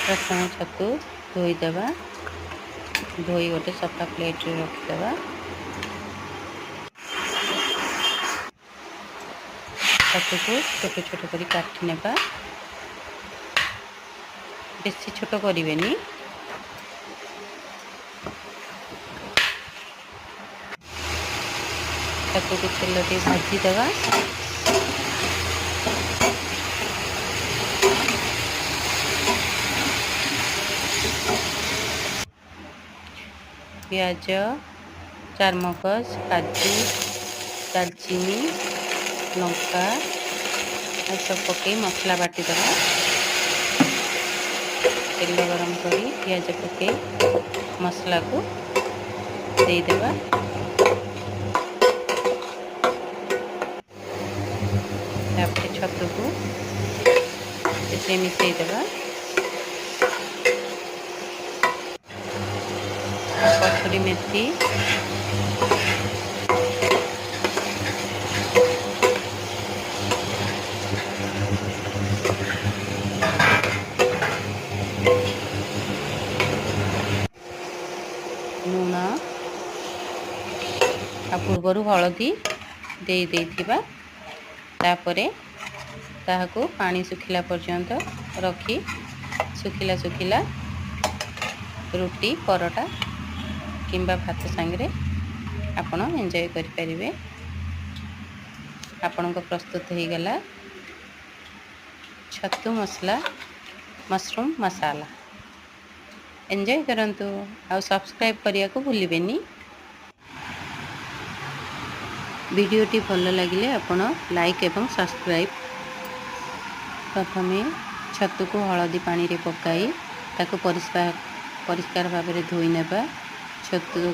प्रथम छतु धोईदेवा। धोई गोटे सफा प्लेट रे रखिदेवा। छतु को छोट छोट करी काटी नेबा। बेसी छोट करिवेनी। छतु को तेल टे भाजी देवा। प्याज, चारमगज, काजू, दालचीनी, लंका सब पकई मसला बाटी देवा। तेल गरम करी प्याज पकई मसला को दे देवा। तापर छतु को मिसई देवा। कसूरी मेथी, लुण पूर्वर हलदी दे देथिबा। तापरे ताहाको पानी सुखिला पर्यंत रखी सुखिला सुखिला रोटी परोटा किंबा भात सांगरे आपण एंजॉय करि परिबे। आपण को प्रस्तुत हो गला छतु मसला मशरूम मसाला। एंजॉय करंतु आ सब्सक्राइब करिया को भूलिबेनी। वीडियोटी भल लगिले आपण लाइक एवं सब्सक्राइब। प्रथमे छतु को हलदी पानी रे पकाई ताको परिष्कार भाव में धोई नेबा। छतु